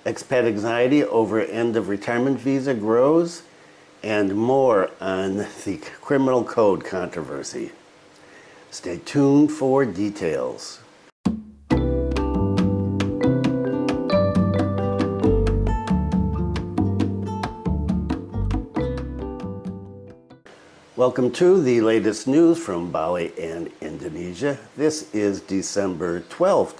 Expat anxiety over end of retirement visa grows, and more on the criminal code controversy. Stay tuned for details. Welcome to the latest news from Bali and Indonesia. This is December 12th,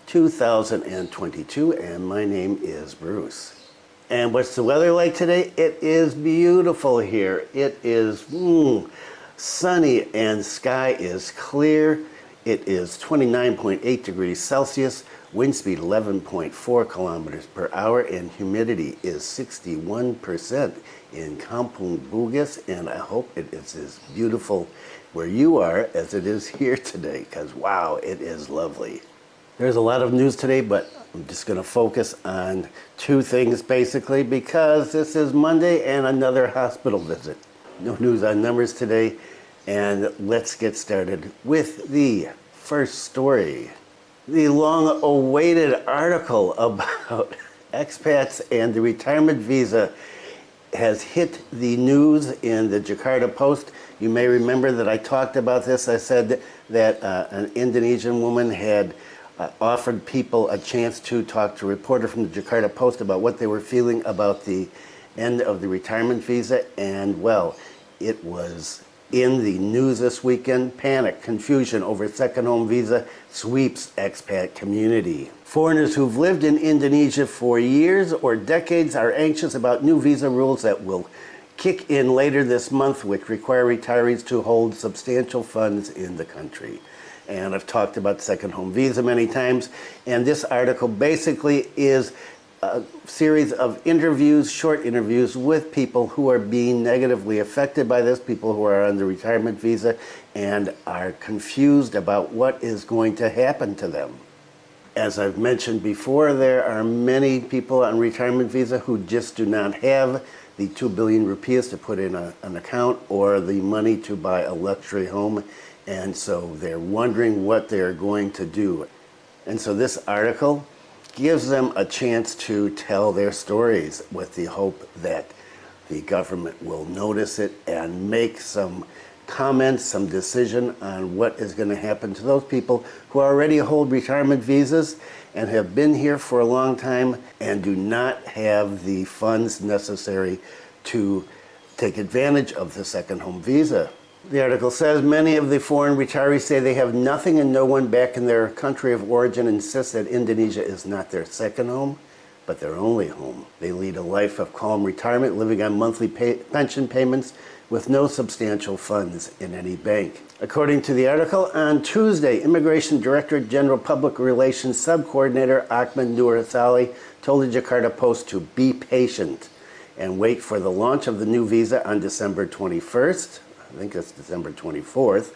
2022, and my name is Bruce. And what's the weather like today? It is beautiful here. It is sunny and sky is clear. It is 29.8 degrees Celsius, wind speed 11.4 kilometers per hour, and humidity is 61% in Kampung Bugis. And I hope it is as beautiful where you are as it is here today, because wow, it is lovely. There's a lot of news today, but I'm just going to focus on two things basically, because this is Monday and another hospital visit. No news on numbers today, and let's get started with the first story. The long-awaited article about expats and the retirement visa has hit the news in the Jakarta Post. You may remember that I talked about this. I said that an Indonesian woman had offered people a chance to talk to a reporter from the Jakarta Post about what they were feeling about the end of the retirement visa, and well, it was in the news this weekend. Panic, confusion over second home visa sweeps expat community. Foreigners who've lived in Indonesia for years or decades are anxious about new visa rules that will kick in later this month, which require retirees to hold substantial funds in the country. And I've talked about second home visa many times, and this article basically is a series of interviews, short interviews with people who are being negatively affected by this, people who are on the retirement visa and are confused about what is going to happen to them. As I've mentioned before, there are many people on retirement visa who just do not have the 2 billion rupiahs to put in an account or the money to buy a luxury home. And so they're wondering what they're going to do. And so this article gives them a chance to tell their stories with the hope that the government will notice it and make some comments, some decision on what is going to happen to those people who already hold retirement visas and have been here for a long time and do not have the funds necessary to take advantage of the second home visa. The article says many of the foreign retirees say they have nothing and no one back in their country of origin, insists that Indonesia is not their second home, but their only home. They lead a life of calm retirement, living on monthly pension payments with no substantial funds in any bank. According to the article, on Tuesday, Immigration Directorate General Public Relations Sub-Coordinator Ahmed Nur Saleh told the Jakarta Post to be patient and wait for the launch of the new visa on December 21st. I think it's December 24th,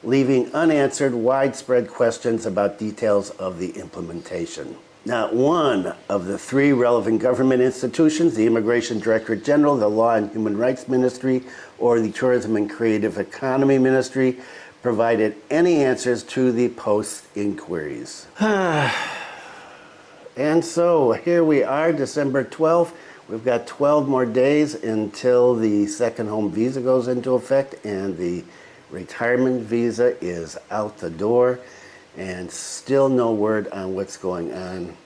leaving unanswered widespread questions about details of the implementation. Not one of the three relevant government institutions, the Immigration Directorate General, the Law and Human Rights Ministry, or the Tourism and Creative Economy Ministry, provided any answers to the Post's inquiries. And so here we are, December 12th. We've got 12 more days until the second home visa goes into effect, and the retirement visa is out the door, and still no word on what's going on.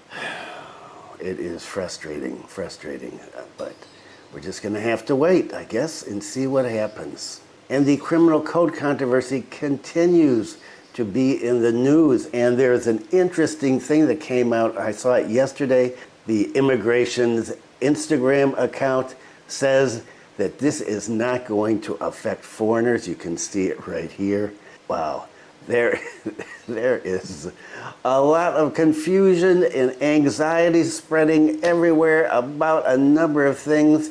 It is frustrating, but we're just going to have to wait, I guess, and see what happens. And the criminal code controversy continues to be in the news, and there's an interesting thing that came out. I saw it yesterday. The immigration's Instagram account says that this is not going to affect foreigners. You can see it right here. Wow, there is a lot of confusion and anxiety spreading everywhere about a number of things,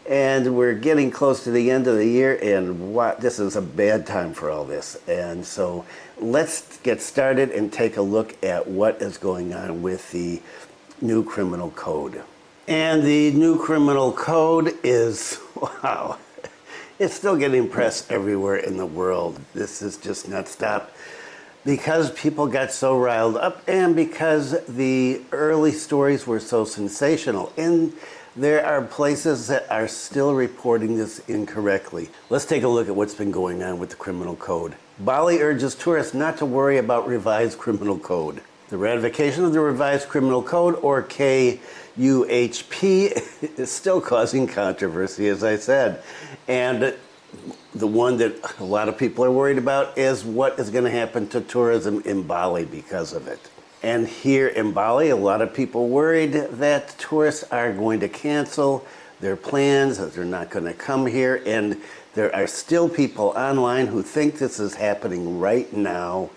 and we're getting close to the end of the year, and this is a bad time for all this. And so let's get started and take a look at what is going on with the new criminal code. And the new criminal code is, wow, it's still getting press everywhere in the world. This is just not stopped. because people got so riled up and because the early stories were so sensational. And there are places that are still reporting this incorrectly. Let's take a look at what's been going on with the criminal code. Bali urges tourists not to worry about revised criminal code. The ratification of the revised criminal code, or KUHP, is still causing controversy, as I said. And the one that a lot of people are worried about is what is going to happen to tourism in Bali because of it. And here in Bali, a lot of people worried that tourists are going to cancel their plans, that they're not going to come here. And there are still people online who think this is happening right now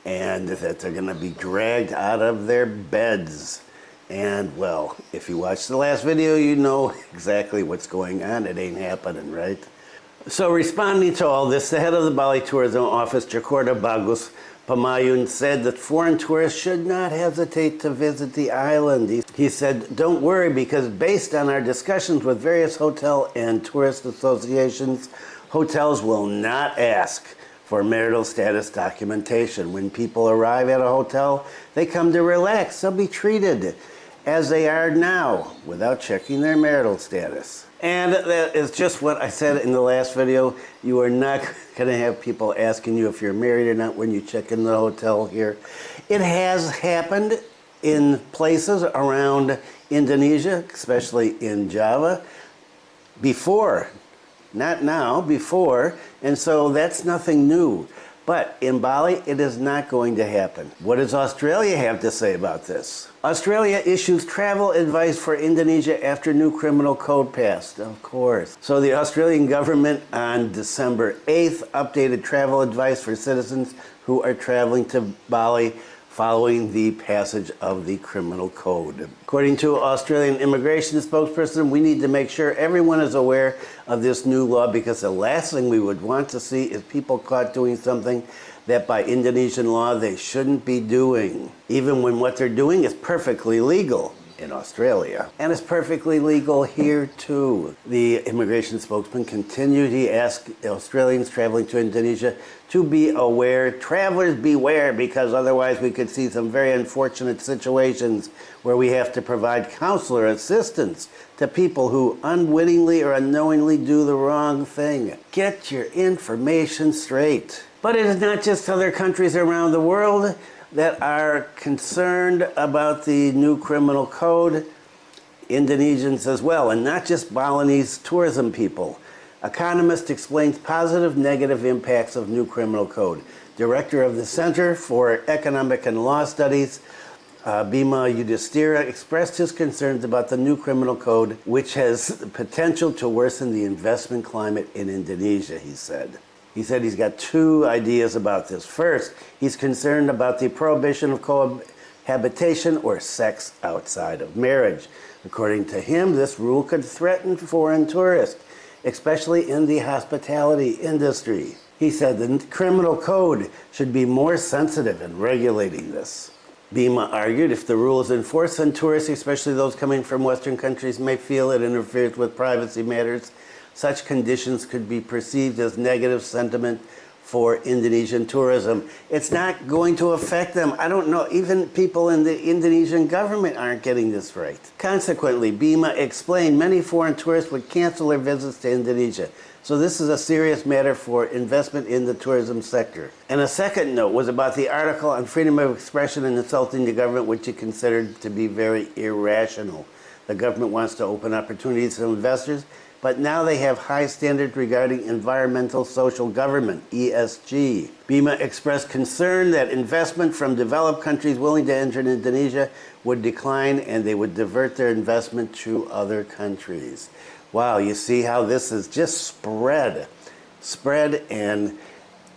and that they're going to be dragged out of their beds. And well, if you watched the last video, you know exactly what's going on. It ain't happening, right? So responding to all this, the head of the Bali Tourism Office, Jakarta Bagus Pamayun, said that foreign tourists should not hesitate to visit the island. He said, "Don't worry, because based on our discussions with various hotel and tourist associations, hotels will not ask for marital status documentation. When people arrive at a hotel, they come to relax. They'll be treated as they are now without checking their marital status." And that is just what I said in the last video. You are not going to have people asking you if you're married or not when you check in the hotel here. It has happened in places around Indonesia, especially in Java, before. Not now, before. And so that's nothing new. But in Bali, it is not going to happen. What does Australia have to say about this? Australia issues travel advice for Indonesia after new criminal code passed. Of course. So the Australian government on December 8th updated travel advice for citizens who are traveling to Bali following the passage of the criminal code. According to Australian immigration spokesperson, we need to make sure everyone is aware of this new law, because the last thing we would want to see is people caught doing something that by Indonesian law they shouldn't be doing, even when what they're doing is perfectly legal in Australia. And it's perfectly legal here too. The immigration spokesman continued. He asked Australians traveling to Indonesia to be aware, travelers beware, because otherwise we could see some very unfortunate situations where we have to provide counselor assistance to people who unwittingly or unknowingly do the wrong thing. Get your information straight. But it is not just other countries around the world that are concerned about the new criminal code. Indonesians as well, and not just Balinese tourism people. Economist explains positive, negative impacts of new criminal code. Director of the Center for Economic and Law Studies, Bima Yudhistira, expressed his concerns about the new criminal code, which has the potential to worsen the investment climate in Indonesia, he said. He said he's got two ideas about this. First, he's concerned about the prohibition of cohabitation or sex outside of marriage. According to him, this rule could threaten foreign tourists, especially in the hospitality industry. He said the criminal code should be more sensitive in regulating this. Bima argued if the rule is enforced, then tourists, especially those coming from Western countries, may feel it interferes with privacy matters. Such conditions could be perceived as negative sentiment for Indonesian tourism. It's not going to affect them. I don't know, even people in the Indonesian government aren't getting this right. Consequently, Bima explained many foreign tourists would cancel their visits to Indonesia. So this is a serious matter for investment in the tourism sector. And a second note was about the article on freedom of expression and insulting the government, which he considered to be very irrational. The government wants to open opportunities to investors, but now they have high standards regarding environmental social government, ESG. Bima expressed concern that investment from developed countries willing to enter Indonesia would decline and they would divert their investment to other countries. Wow, you see how this is just spread, and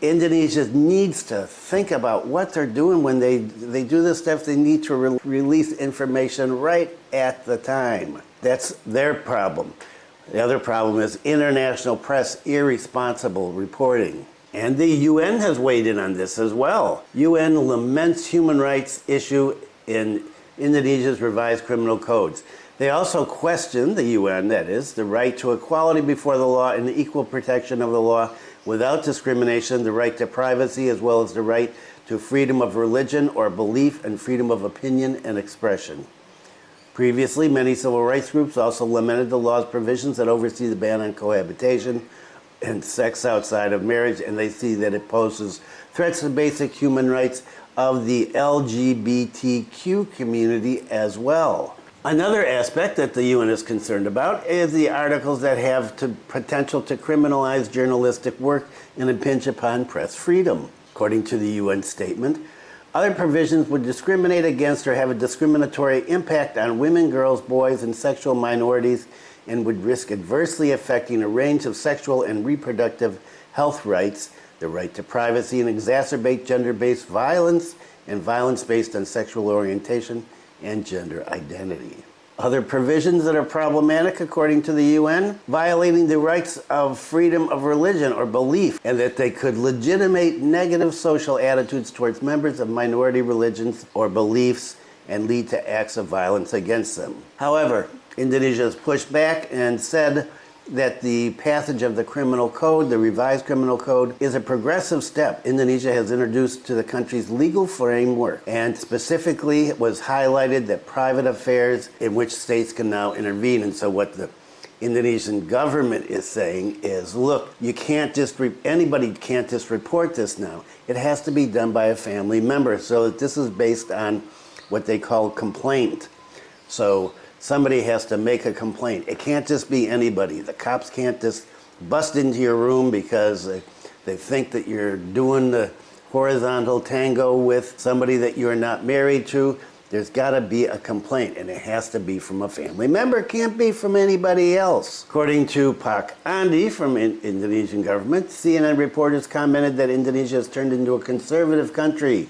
Indonesia needs to think about what they're doing when they do this stuff. They need to release information right at the time. That's their problem. The other problem is international press irresponsible reporting. And the UN has weighed in on this as well. UN laments human rights issue in Indonesia's revised criminal codes. They also question, the UN that is, the right to equality before the law and the equal protection of the law without discrimination, the right to privacy, as well as the right to freedom of religion or belief and freedom of opinion and expression. Previously, many civil rights groups also lamented the law's provisions that oversee the ban on cohabitation and sex outside of marriage, and they see that it poses threats to basic human rights of the LGBTQ community as well. Another aspect that the UN is concerned about is the articles that have the potential to criminalize journalistic work and impinge upon press freedom. According to the UN statement, other provisions would discriminate against or have a discriminatory impact on women, girls, boys, and sexual minorities, and would risk adversely affecting a range of sexual and reproductive health rights, the right to privacy, and exacerbate gender-based violence and violence based on sexual orientation and gender identity. Other provisions that are problematic, according to the UN, violating the rights of freedom of religion or belief, and that they could legitimate negative social attitudes towards members of minority religions or beliefs and lead to acts of violence against them. However, Indonesia has pushed back and said that the passage of the criminal code, the revised criminal code, is a progressive step Indonesia has introduced to the country's legal framework, and specifically it was highlighted that private affairs in which states can now intervene. And so what the Indonesian government is saying is, look, you can't just, anybody can't just report this now. It has to be done by a family member. So this is based on what they call complaint. So somebody has to make a complaint. It can't just be anybody. The cops can't just bust into your room because they think that you're doing the horizontal tango with somebody that you're not married to. There's got to be a complaint, and it has to be from a family member. It can't be from anybody else. According to Pak Andi from Indonesian government, CNN reporters commented that Indonesia has turned into a conservative country.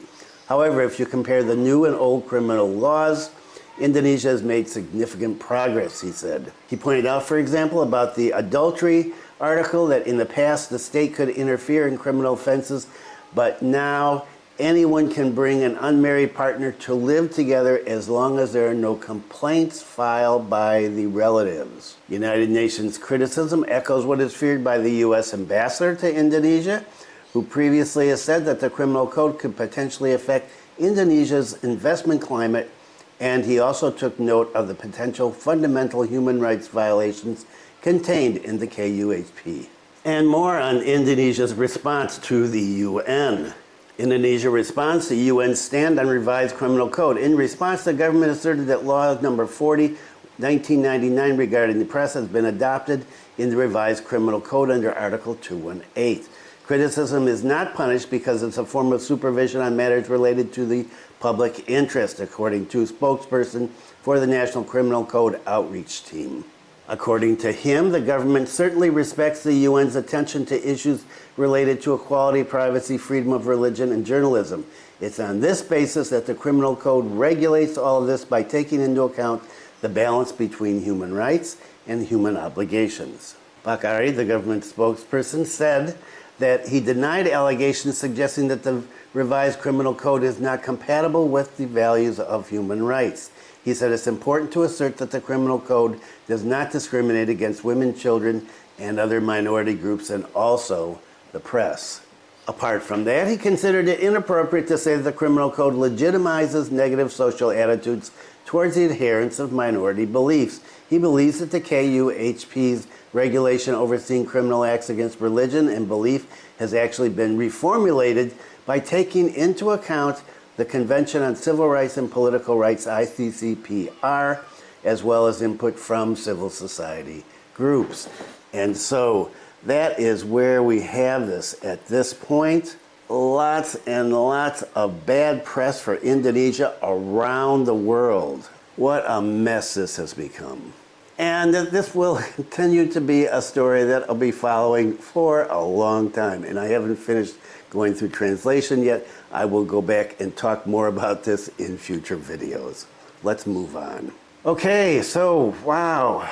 However, if you compare the new and old criminal laws, Indonesia has made significant progress, he said. He pointed out, for example, about the adultery article that in the past the state could interfere in criminal offenses, but now anyone can bring an unmarried partner to live together as long as there are no complaints filed by the relatives. United Nations criticism echoes what is feared by the U.S. ambassador to Indonesia, who previously has said that the criminal code could potentially affect Indonesia's investment climate, and he also took note of the potential fundamental human rights violations contained in the KUHP. And more on Indonesia's response to the UN. Indonesia responds to UN's stand on revised criminal code. In response, the government asserted that law number 40, 1999 regarding the press has been adopted in the revised criminal code under Article 218. Criticism is not punished because it's a form of supervision on matters related to the public interest, according to a spokesperson for the National Criminal Code Outreach Team. According to him, the government certainly respects the UN's attention to issues related to equality, privacy, freedom of religion, and journalism. It's on this basis that the criminal code regulates all of this by taking into account the balance between human rights and human obligations. Bakari, the government spokesperson, said that he denied allegations suggesting that the revised criminal code is not compatible with the values of human rights. He said it's important to assert that the criminal code does not discriminate against women, children, and other minority groups, and also the press. Apart from that, he considered it inappropriate to say that the criminal code legitimizes negative social attitudes towards the adherents of minority beliefs. He believes that the KUHP's regulation overseeing criminal acts against religion and belief has actually been reformulated by taking into account the Convention on Civil Rights and Political Rights, ICCPR, as well as input from civil society groups. And so that is where we have this at this point. Lots and lots of bad press for Indonesia around the world. What a mess this has become. And this will continue to be a story that I'll be following for a long time. And I haven't finished going through translation yet. I will go back and talk more about this in future videos. Let's move on. Okay, so wow,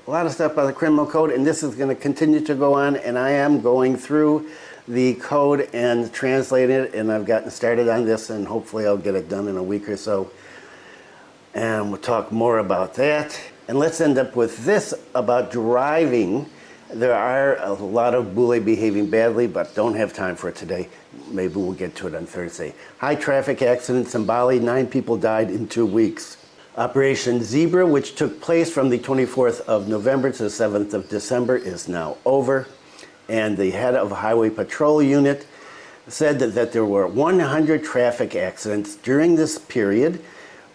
a lot of stuff about the criminal code, and this is going to continue to go on, and I am going through the code and translating it, and I've gotten started on this, and hopefully I'll get it done in a week or so. And we'll talk more about that. And let's end up with this about driving There are a lot of bule behaving badly, but don't have time for it today. Maybe we'll get to it on Thursday. High traffic accidents in Bali, 9 people died in 2 weeks. Operation Zebra, which took place from the 24th of November to the 7th of December, is now over. And the head of Highway Patrol Unit said that there were 100 traffic accidents during this period,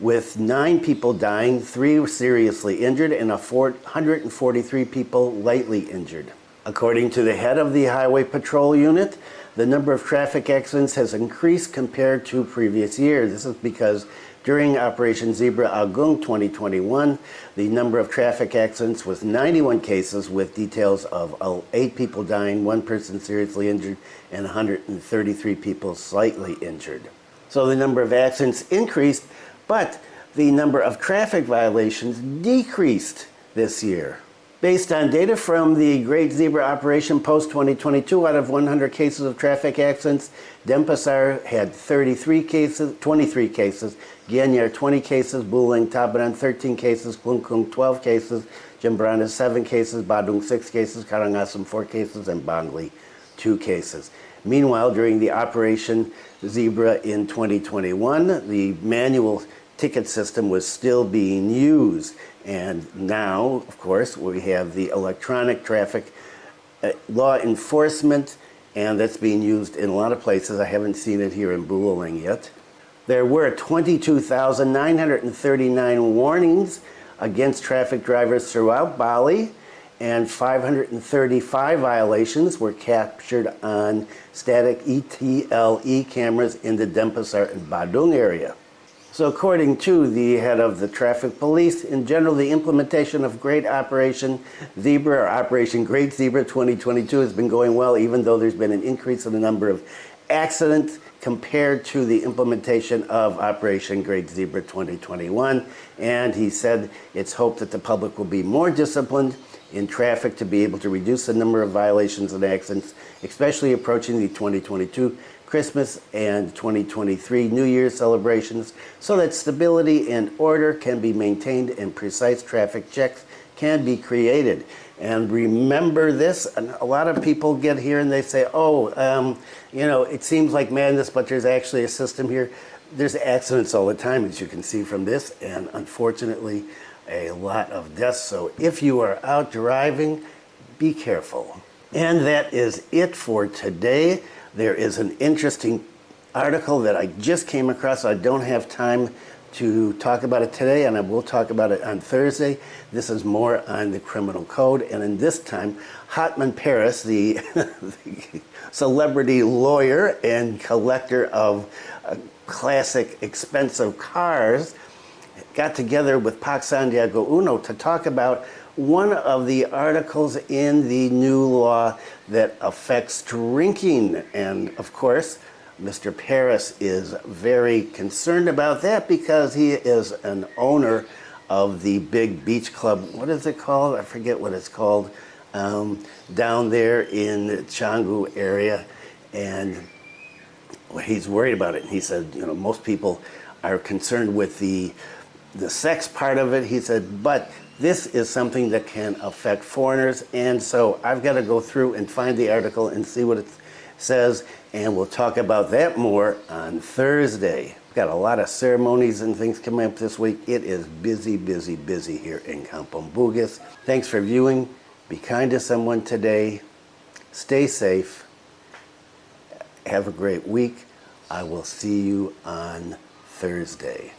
with 9 people dying, 3 seriously injured, and 143 people lightly injured. According to the head of the Highway Patrol Unit, the number of traffic accidents has increased compared to previous years. This is because during Operation Zebra Agung 2021, the number of traffic accidents was 91 cases, with details of 8 people dying, 1 person seriously injured, and 133 people slightly injured. So the number of accidents increased, but the number of traffic violations decreased this year. Based on data from the Great Zebra Operation Post 2022, out of 100 cases of traffic accidents, Denpasar had 23 cases, Gianyar 20 cases, Bulang Tabanan 13 cases, Klungkung 12 cases, Jembrana 7 cases, Badung 6 cases, Karangasem 4 cases, and Bangli 2 cases. Meanwhile, during the Operation Zebra in 2021, the manual ticket system was still being used. And now, of course, we have the electronic traffic law enforcement, and that's being used in a lot of places. I haven't seen it here in Bulang yet. There were 22,939 warnings against traffic drivers throughout Bali, and 535 violations were captured on static ETLE cameras in the Denpasar and Badung area. So according to the head of the traffic police, in general, the implementation of Great Operation Zebra, or Operation Great Zebra 2022, has been going well, even though there's been an increase in the number of accidents compared to the implementation of Operation Great Zebra 2021. And he said it's hoped that the public will be more disciplined in traffic to be able to reduce the number of violations and accidents, especially approaching the 2022 Christmas and 2023 New Year's celebrations, so that stability and order can be maintained and precise traffic checks can be created. And remember this, and a lot of people get here and they say, it seems like madness, but there's actually a system here. There's accidents all the time, as you can see from this, and unfortunately, a lot of deaths. So if you are out driving, be careful. And that is it for today. There is an interesting article that I just came across. I don't have time to talk about it today, and I will talk about it on Thursday. This is more on the criminal code, and in this time, Hotman Paris, the celebrity lawyer and collector of classic expensive cars, got together with Pak Sandiago Uno to talk about one of the articles in the new law that affects drinking. And of course, Mr. Paris is very concerned about that because he is an owner of the big beach club. What is it called? I forget what it's called. Down there in the Canggu area. And he's worried about it. And he said, most people are concerned with the sex part of it. He said, but this is something that can affect foreigners, and so I've got to go through and find the article and see what it says, and we'll talk about that more on Thursday. We've got a lot of ceremonies and things coming up this week. It is busy, busy, busy here in Kampung Bugis. Thanks for viewing. Be kind to someone today. Stay safe. Have a great week. I will see you on Thursday.